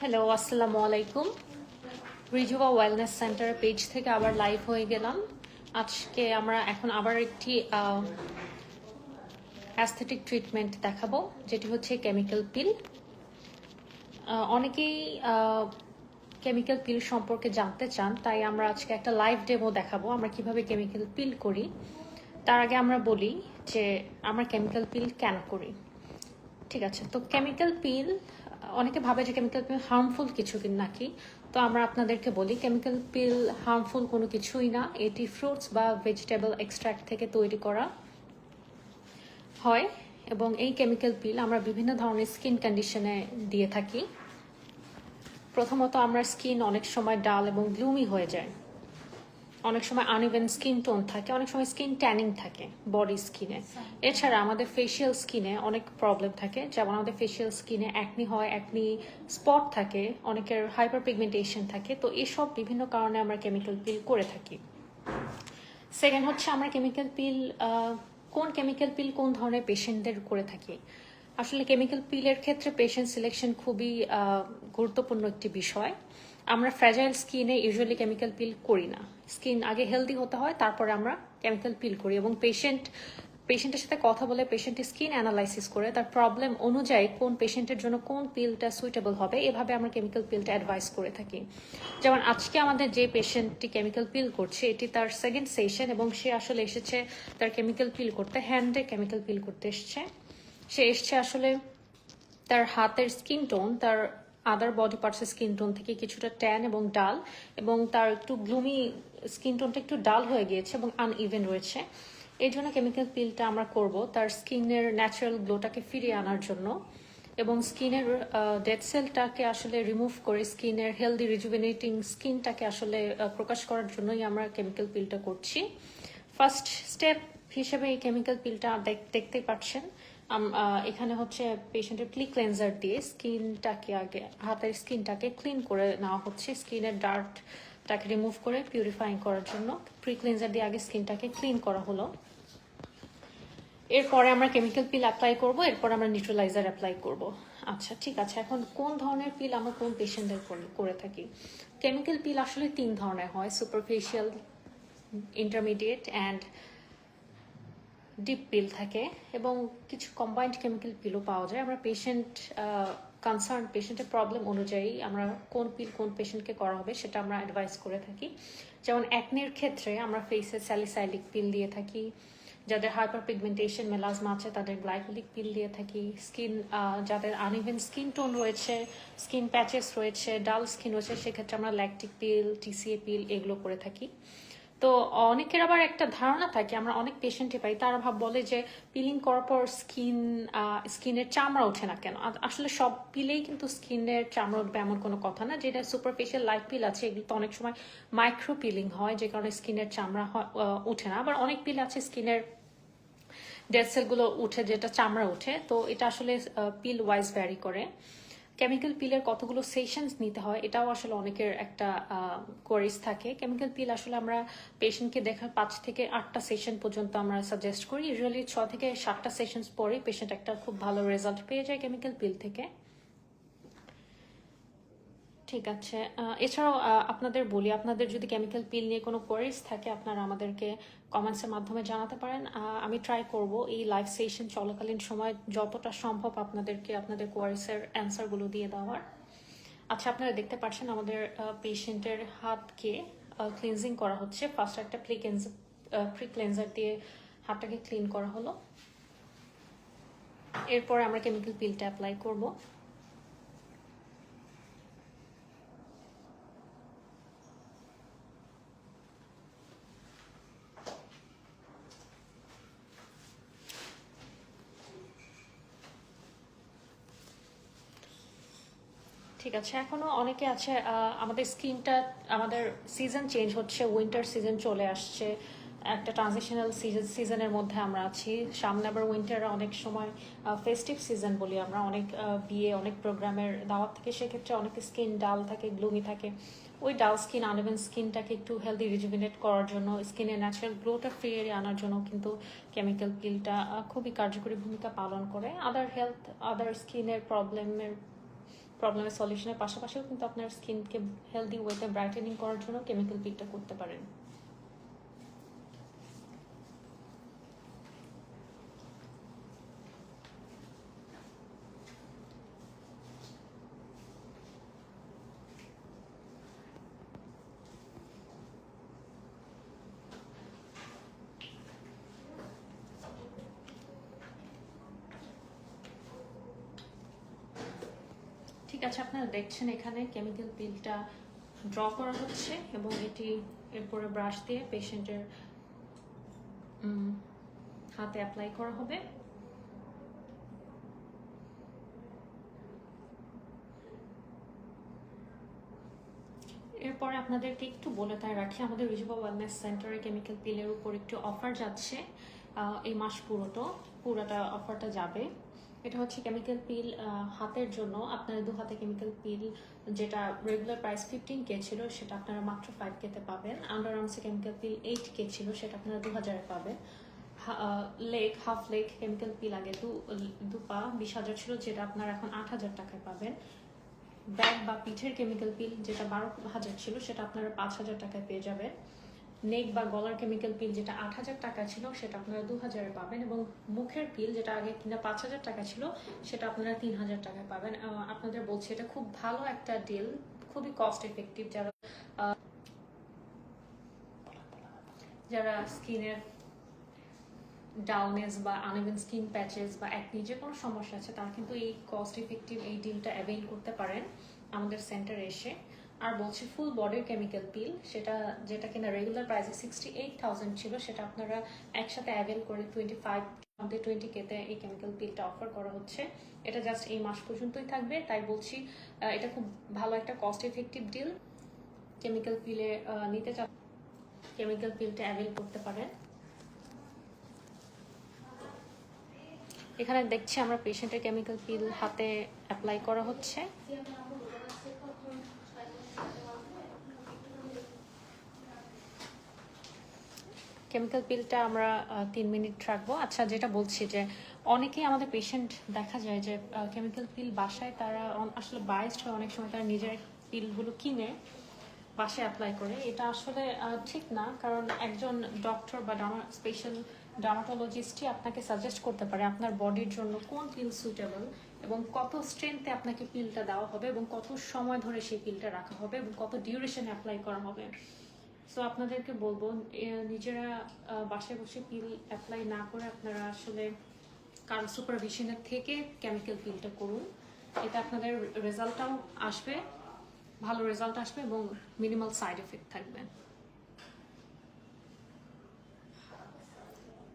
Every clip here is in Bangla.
হ্যালো, আসসালামু আলাইকুম। রিজুয়া ওয়েলনেস সেন্টার পেজ থেকে আবার লাইভ হয়ে গেলাম। আজকে আমরা এখন আবার একটি অ্যাস্থেটিক ট্রিটমেন্ট দেখাবো, যেটি হচ্ছে কেমিক্যাল পিল। অনেকেই কেমিক্যাল পিল সম্পর্কে জানতে চান, তাই আমরা আজকে একটা লাইভ ডেমো দেখাবো আমরা কিভাবে কেমিক্যাল পিল করি। তার আগে আমরা বলি যে আমরা কেমিক্যাল পিল কেন করি। ঠিক আছে, তো কেমিক্যাল পিল, অনেকে ভাবে যে কেমিক্যাল পিল হার্মফুল কিছু নাকি। তো আমরা আপনাদেরকে বলি কেমিক্যাল পিল হার্মফুল কোনো কিছুই না। এটি ফ্রুটস বা ভেজিটেবল এক্সট্র্যাক্ট থেকে তৈরি করা হয় এবং এই কেমিক্যাল পিল আমরা বিভিন্ন ধরনের স্কিন কন্ডিশনে দিয়ে থাকি। প্রথমত, আমরা স্কিন অনেক সময় ডাল এবং গ্লুমি হয়ে যায়, অনেক সময় আনইভেন স্কিন টোন থাকে, অনেক সময় স্কিন ট্যানিং থাকে বডি স্কিনে। এছাড়া আমাদের ফেসিয়াল স্কিনে অনেক প্রবলেম থাকে, যেমন আমাদের ফেসিয়াল স্কিনে অ্যাকনি হয়, অ্যাকনি স্পট থাকে, অনেকের হাইপার পিগমেন্টেশন থাকে। তো এসব বিভিন্ন কারণে আমরা কেমিক্যাল পিল করে থাকি। সেকেন্ড হচ্ছে, আমরা কেমিক্যাল পিল কোন কেমিক্যাল পিল কোন ধরনের পেশেন্টদের করে থাকি। আসলে কেমিক্যাল পিলের ক্ষেত্রে পেশেন্ট সিলেকশন খুবই গুরুত্বপূর্ণ একটি বিষয়। আমরা ফ্র্যাজাইল স্কিনে ইউজুয়ালি কেমিক্যাল পিল করি না। স্কিন আগে হেলদি হতে হয়, তারপরে আমরা কেমিক্যাল পিল করি এবং পেশেন্টের সাথে কথা বলে পেশেন্টের স্কিন অ্যানালাইসিস করে তার প্রবলেম অনুযায়ী কোন পেশেন্টের জন্য কোন পিলটা সুইটেবল হবে, এভাবে আমরা কেমিক্যাল পিলটা অ্যাডভাইস করে থাকি। যেমন আজকে আমাদের যে পেশেন্টটি কেমিক্যাল পিল করছে, এটি তার সেকেন্ড সেশন এবং সে আসলে এসেছে তার কেমিক্যাল পিল করতে, হ্যান্ডে কেমিক্যাল পিল করতে এসছে। সে এসছে আসলে তার হাতের স্কিন টোন তার আদার বডি পার্টসের স্কিন টোন থেকে কিছুটা ট্যান এবং ডাল, এবং তার একটু গ্লুমি স্কিন টোনটা একটু ডাল হয়ে গিয়েছে এবং আনইভেন রয়েছে। এই জন্য কেমিক্যাল পিলটা আমরা করব তার স্কিনের ন্যাচারাল গ্লোটাকে ফিরিয়ে আনার জন্য এবং স্কিনের ডেড সেলটাকে আসলে রিমুভ করে স্কিনের হেলদি রিজুভেনেটিং স্কিনটাকে আসলে প্রকাশ করার জন্যই আমরা কেমিক্যাল পিলটা করছি। ফার্স্ট স্টেপ হিসেবে এই কেমিক্যাল পিলটা দেখতেই পাচ্ছেন। এখানে হচ্ছে পেশেন্টের প্রি ক্লেনজার দিয়ে স্কিনটাকে আগে হাতের স্কিনটাকে ক্লিন করে নেওয়া হচ্ছে, স্কিনের ডার্টটাকে রিমুভ করে পিউরিফাইং করার জন্য প্রি ক্লেনজার দিয়ে আগে স্কিনটাকে ক্লিন করা হলো। এরপরে আমরা কেমিক্যাল পিল অ্যাপ্লাই করব, এরপর আমরা নিউট্রালাইজার অ্যাপ্লাই করব। আচ্ছা, ঠিক আছে, এখন কোন ধরনের পিল আমরা কোন পেশেন্টদের করে থাকি। কেমিক্যাল পিল আসলে 3 ধরনের হয়: সুপারফিশিয়াল, ইন্টারমিডিয়েট অ্যান্ড ডিপ পিল থাকে এবং কিছু কম্বাইন্ড কেমিক্যাল পিলও পাওয়া যায়। আমরা পেশেন্টের প্রবলেম অনুযায়ী আমরা কোন পিল কোন পেশেন্টকে করা হবে সেটা আমরা অ্যাডভাইস করে থাকি। যেমন অ্যাকনির ক্ষেত্রে আমরা ফেসে স্যালিসাইলিক পিল দিয়ে থাকি, যাদের হাইপার পিগমেন্টেশন মেলাজমা আছে তাদের গ্লাইকোলিক পিল দিয়ে থাকি, যাদের আনইভেন স্কিন টোন রয়েছে, স্কিন প্যাচেস রয়েছে, ডাল স্কিন রয়েছে, সেক্ষেত্রে আমরা ল্যাকটিক পিল, টিসিএ পিল এগুলো করে থাকি। তো অনেকের আবার একটা ধারণা থাকে, আমরা অনেক পেশেন্টে পাই তারা বলে যে পিলিং করার পর স্কিনের চামড়া ওঠে না কেন। আসলে সব পিলেই কিন্তু স্কিনের চামড়া উঠবে এমন কোনো কথা না। যেটা সুপারফিশিয়াল লাইট পিল আছে এগুলো তো অনেক সময় মাইক্রো পিলিং হয়, যে কারণে স্কিনের চামড়া ওঠে না। আবার অনেক পিল আছে স্কিনের ডেড সেলগুলো উঠে, যেটা চামড়া উঠে। তো এটা আসলে পিল ওয়াইজ ভ্যারি করে। কেমিক্যাল পিলের কতগুলো সেশনস নিতে হয় এটাও আসলে অনেকের একটা কোয়ারিজ থাকে। কেমিক্যাল পিল আসলে আমরা পেশেন্টকে দেখার 5 থেকে 8টা সেশন পর্যন্ত আমরা সাজেস্ট করি। ইউজুয়ালি 6 থেকে 7টা সেশনস পরে পেশেন্ট একটা খুব ভালো রেজাল্ট পেয়ে যায় কেমিক্যাল পিল থেকে। ঠিক আছে, এছাড়াও আপনাদের বলি, আপনাদের যদি কেমিক্যাল পিল নিয়ে কোনো কোয়ারিজ থাকে আপনারা আমাদেরকে কমেন্টসের মাধ্যমে জানাতে পারেন। আমি ট্রাই করব এই লাইভ সেশন চলাকালীন সময় যতটা সম্ভব আপনাদেরকে আপনাদের কোয়ারিজের অ্যান্সারগুলো দিয়ে দেওয়ার। আচ্ছা, আপনারা দেখতে পাচ্ছেন আমাদের পেশেন্টের হাতকে ক্লিনজিং করা হচ্ছে। ফার্স্ট একটা প্রি ক্লেনজার দিয়ে হাতটাকে ক্লিন করা হলো, এরপর আমরা কেমিক্যাল পিলটা অ্যাপ্লাই করব। ঠিক আছে, এখনো অনেকে আছে আমাদের আমাদের সিজন চেঞ্জ হচ্ছে, উইন্টার সিজন চলে আসছে, একটা ট্রানজিশনাল সিজনের মধ্যে আমরা আছি। সামনে আবার উইন্টার, অনেক সময় ফেস্টিভ সিজন বলি আমরা, অনেক বিয়ে, অনেক প্রোগ্রামের দাওয়াত থেকে, সেক্ষেত্রে অনেক স্কিন ডাল থাকে, গ্লুমি থাকে। ওই ডাল স্কিন, আনইভেন স্কিনটাকে একটু হেলদি রিজুভিনেট করার জন্য, স্কিনের ন্যাচারাল গ্লোটা ফিরিয়ে আনার জন্য কিন্তু কেমিক্যাল পিলটা খুবই কার্যকরী ভূমিকা পালন করে। আদার স্কিনের প্রবলেমের প্রবলেমের সলিউশনের পাশাপাশিও কিন্তু আপনার স্কিনকে হেলদি ওয়েতে ব্রাইটেনিং করার জন্য কেমিক্যাল পিলটা করতে পারেন। ঠিক আছে, আপনারা দেখছেন এখানে কেমিক্যাল পিলটা ড্র করা হচ্ছে এবং এটি এরপরে ব্রাশ দিয়ে পেশেন্টের হাতে অ্যাপ্লাই করা হবে। এরপরে আপনাদেরকে একটু বলে তাই রাখি, আমাদের রিজভা ওয়েলনেস সেন্টারে কেমিক্যাল পিলের উপর একটু অফার যাচ্ছে এই মাস পুরোটা অফারটা যাবে। এটা হচ্ছে কেমিক্যাল পিল হাতের জন্য। আপনারা 2 হাতে কেমিক্যাল পিল যেটা রেগুলার প্রাইস 15K ছিল সেটা আপনারা মাত্র 5K-তে পাবেন। আন্ডার আর্মসে কেমিক্যাল পিল 8K ছিল, সেটা আপনারা 2000-এ পাবেন। হাফ লেগ কেমিক্যাল পিল আগে 2 পা 20,000 ছিল, যেটা আপনারা এখন 8,000 টাকায় পাবেন। ব্যাক বা পিঠের কেমিক্যাল পিল যেটা 12,000 ছিল, সেটা আপনারা 5,000 টাকায় পেয়ে যাবেন। নেক বা গলার কেমিক্যাল পিল যেটা 8,000 টাকা ছিল, সেটা আপনারা 2000-এ পাবেন। এবং মুখের পিল যেটা আগে কিনা 5,000 টাকা ছিল, সেটা আপনারা 3,000 টাকায় পাবেন। আপনাদের বলছি এটা খুব ভালো একটা ডিল, খুবই কস্ট এফেক্টিভ। যারা স্কিনের ডাউনেস বা আনইভেন স্কিন প্যাচেস বা একনি যে কোনো সমস্যা আছে, তারা কিন্তু এই কস্ট ইফেক্টিভ এই ডিলটা অ্যাভেইল করতে পারেন আমাদের সেন্টারে এসে। আর বলছি ফুল বডির কেমিক্যাল পিল, যেটা কিনা রেগুলার প্রাইসে 68,000 ছিল, সেটা আপনারা একসাথে অ্যাভেল করে 20K-তে এই কেমিক্যাল পিলটা অফার করা হচ্ছে। এটা জাস্ট এই মাস পর্যন্তই থাকবে, তাই বলছি এটা খুব ভালো একটা কস্ট ইফেক্টিভ ডিল। কেমিক্যাল পিলে নিতে চান, কেমিক্যাল পিলটা অ্যাভেল করতে পারেন। এখানে দেখছি আমরা পেশেন্টের কেমিক্যাল পিল হাতে অ্যাপ্লাই করা হচ্ছে। কেমিক্যাল পিলটা আমরা 3 মিনিট রাখবো। আচ্ছা, যেটা বলছি যে অনেকেই আমাদের পেশেন্ট দেখা যায় যে কেমিক্যাল পিল বাসায় তারা আসলে বায়াসড হয়, অনেক সময় তারা নিজের পিলগুলো কিনে বাসায় অ্যাপ্লাই করে। এটা আসলে ঠিক না, কারণ একজন ডক্টর বা স্পেশাল ডার্মাটোলজিস্টই আপনাকে সাজেস্ট করতে পারে আপনার বডির জন্য কোন পিল সুইটেবল এবং কত স্ট্রেংথে আপনাকে পিলটা দেওয়া হবে এবং কত সময় ধরে সেই পিলটা রাখা হবে এবং কত ডিউরেশন অ্যাপ্লাই করা হবে। সো আপনাদেরকে বলবো নিজেরা বাসায় বসে পিল অ্যাপ্লাই না করে আপনারা আসলে কারো সুপারভিশনের থেকে কেমিক্যাল পিলটা করুন। এতে আপনাদের রেজাল্টটাও আসবে, ভালো রেজাল্ট আসবে এবং মিনিমাল সাইড এফেক্ট থাকবে।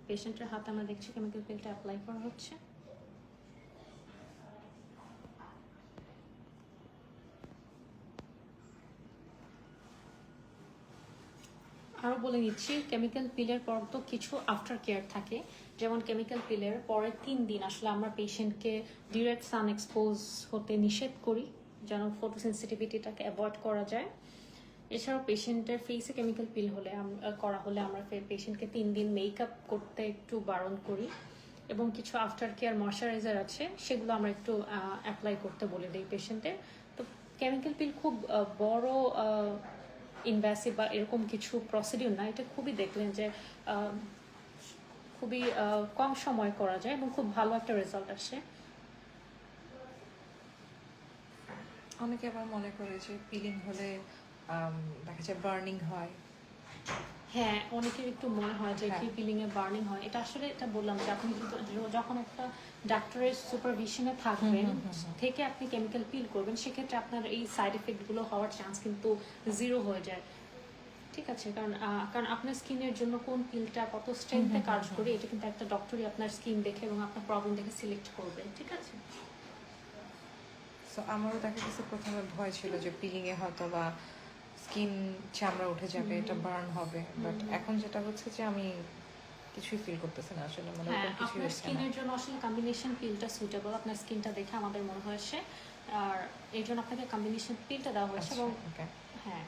পেশেন্টের হাতে আমরা দেখছি কেমিক্যাল পিলটা অ্যাপ্লাই করা হচ্ছে। আরও বলে নিচ্ছি, কেমিক্যাল পিলের পর তো কিছু আফটার কেয়ার থাকে। যেমন কেমিক্যাল পিলের পরের 3 দিন আসলে আমরা পেশেন্টকে ডিরেক্ট সান এক্সপোজ হতে নিষেধ করি, যেন ফটো সেন্সিটিভিটিটাকে অ্যাভয়েড করা যায়। এছাড়াও পেশেন্টের ফেসে কেমিক্যাল পিল করা হলে আমরা পেশেন্টকে 3 দিন মেকআপ করতে একটু বারণ করি এবং কিছু আফটার কেয়ার ময়শ্চারাইজার আছে, সেগুলো আমরা একটু অ্যাপ্লাই করতে বলে দিই পেশেন্টের। তো কেমিক্যাল পিল খুব বড় ইনভ্যাসিভ বা এরকম কিছু প্রসিডিউর না, এটা খুবই দেখলেন যে খুবই কম সময় করা যায় এবং খুব ভালো একটা রেজাল্ট আসে। অনেকে আবার মনে করে যে পিলিং হলে দেখা যায় বার্নিং হয়। হ্যাঁ, অনেকের একটু মনে হয় যে কি পিলিং এ বার্নিং হয়। এটা আসলে এটা বললাম যে আপনি যখন একটা ডাক্তারের সুপারভিশনে থাকবেন থেকে আপনি কেমিক্যাল পিল করবেন, সেক্ষেত্রে আপনার এই সাইড এফেক্ট গুলো হওয়ার চান্স কিন্তু 0 হয়ে যায়। ঠিক আছে, কারণ আপনার স্কিনের জন্য কোন পিলটা কত স্ট্রেংথে কাজ করে এটা কিন্তু একটা ডক্টরই আপনার স্কিন দেখে এবং আপনার প্রবলেম দেখে সিলেক্ট করবে। ঠিক আছে, সো আমারও দেখা গেছে প্রথমে ভয় ছিল যে পিলিং এ হয়তো বা স্কিন চামড়া উঠে যাবে, এটা বার্ন হবে, বাট এখন যেটা হচ্ছে যে আমি কিছুই ফিল করতেছি না আসলে, মানে হ্যাঁ, ওরকম কিছুই আপনার হচ্ছে না। স্কিনের জন্য আসলে কম্বিনেশন পিলটা সুইটেবল, আপনার স্কিনটা দেখে আমাদের মনে হয়েছে, আর এই জন্য আপনাকে কম্বিনেশন পিলটা দেওয়া হয়েছে। এবং হ্যাঁ,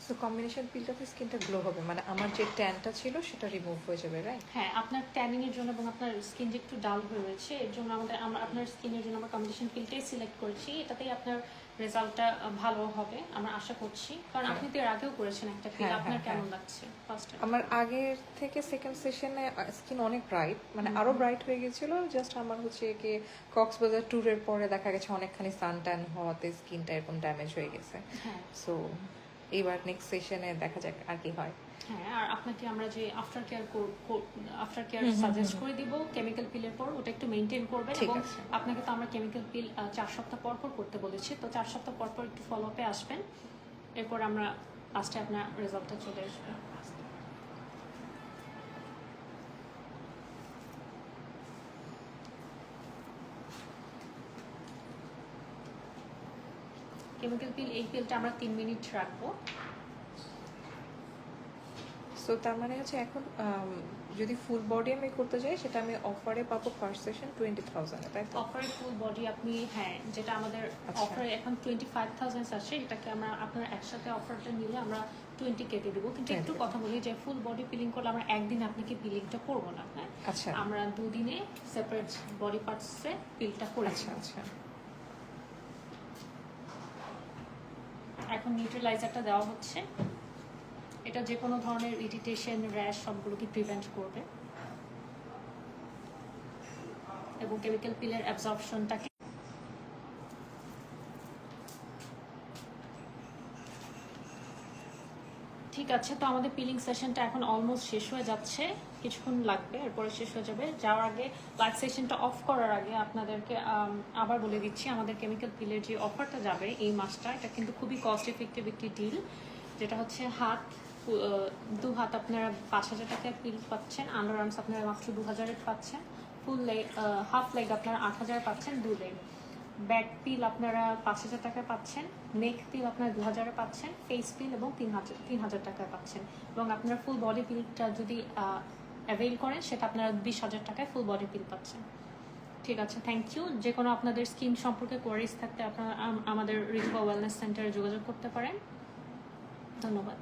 সো সো কম্বিনেশন পিলটাতে স্কিনটা গ্লো হবে, মানে আমার যে ট্যানটা ছিল সেটা রিমুভ হয়ে যাবে, রাইট? হ্যাঁ, আপনার ট্যানিং এর জন্য এবং আপনার স্কিন যে একটু ডাল হয়ে রয়েছে এর জন্য আমরা আপনার স্কিনের জন্য আমরা কম্বিনেশন পিলটাই সিলেক্ট করেছি। এটাতেই আপনার রেজাল্টটা ভালো হবে আমরা আশা করছি, কারণ আপনি তো এর আগেও করেছেন একটা পিল। হ্যাঁ, আপনার হ্যাঁ, কেমন হ্যাঁ। লাগছে ফার্স্ট? আমার আগের থেকে সেকেন্ড সেশনে স্কিন অনেক ব্রাইট, মানে আরো ব্রাইট হয়ে গেছিল। জাস্ট আমার হচ্ছে কি কক্সবাজার ট্যুরের পরে দেখা গেছে অনেকখানি সান ট্যান হওয়াতে স্কিনটা এরকম ড্যামেজ হয়ে গেছে। হ্যাঁ সো এইবার নেক্সট সেশনে দেখা যাক আর কি হয়। হ্যাঁ, আর আপনাকে আমরা যে আফটার কেয়ার সাজেস্ট করে দিব কেমিক্যাল পিলের পর, ওটা একটু মেনটেন করবেন। ঠিক এবং আছে। আপনাকে তো আমরা কেমিক্যাল পিল 4 সপ্তাহ পর পর করতে বলেছি, তো 4 সপ্তাহ পর পর একটু ফলো আপে আসবেন, এরপর আমরা লাস্টে আপনার রেজাল্টটা চলে আসবে। কেমিক্যাল পিল, এই পিলটা আমরা 3 মিনিট রাখবো। সো তার মানে হচ্ছে এখন যদি ফুল বডি আমি করতে যাই সেটা আমি অফারে পাবো ফার্স্ট সেশন 20,000, তাই তো? অফারে ফুল বডি আপনি, হ্যাঁ, যেটা আমাদের আচ্ছা। অফারে এখন 25,000 আছে, এটাকে আমরা আপনার একসাথে অফারটা নিলে আমরা 20 কেটে দেবো। কিন্তু একটু 20 কথা বলি যে ফুল বডি পিলিং করলে আমরা একদিনে আপনাকে পিলিংটা করবো না, হ্যাঁ, আচ্ছা আমরা 2 দিনে সেপারেট বডি পার্টসে পিলটা করে আচ্ছা দেবো। আচ্ছা। এখন নিউট্রালাইজারটা দেওয়া হচ্ছে, এটা যে কোনো ধরনের ইরিটেশন, র্যাশ সবগুলোকে প্রিভেন্ট করবে এবং কেমিক্যাল পিলের অ্যাবজর্পশনটাকে। ঠিক আছে, তো আমাদের পিলিং সেশনটা এখন অলমোস্ট শেষ হয়ে যাচ্ছে, কিছুক্ষণ লাগবে, এরপরে শেষ হয়ে যাবে। যাওয়ার আগে, লাইভ সেশনটা অফ করার আগে আপনাদেরকে আবার বলে দিচ্ছি আমাদের কেমিক্যাল পিলের যে অফারটা যাবে এই মাসটা, এটা কিন্তু খুবই কস্ট এফেক্টিভ একটি ডিল, যেটা হচ্ছে দু হাত আপনারা 5,000 টাকায় পিল পাচ্ছেন, আন্ডার আর্মস আপনারা মাত্র 2,000 পাচ্ছেন, ফুল লেগ, হাফ লেগ আপনারা 8,000 পাচ্ছেন, 2 লেগ। ব্যাক পিল আপনারা 5,000 টাকায় পাচ্ছেন, নেক পিল আপনারা 2,000 পাচ্ছেন, ফেস পিল এবং 3,000 টাকায় পাচ্ছেন। এবং আপনারা ফুল বডি পিলটা যদি অ্যাভেল করেন সেটা আপনারা 20,000 টাকায় ফুল বডি পিল পাচ্ছেন। ঠিক আছে, থ্যাংক ইউ। যে কোনো আপনাদের স্কিন সম্পর্কে কোয়ারিজ থাকতে আপনারা আমাদের রিজবা ওয়েলনেস সেন্টারে যোগাযোগ করতে পারেন। ধন্যবাদ।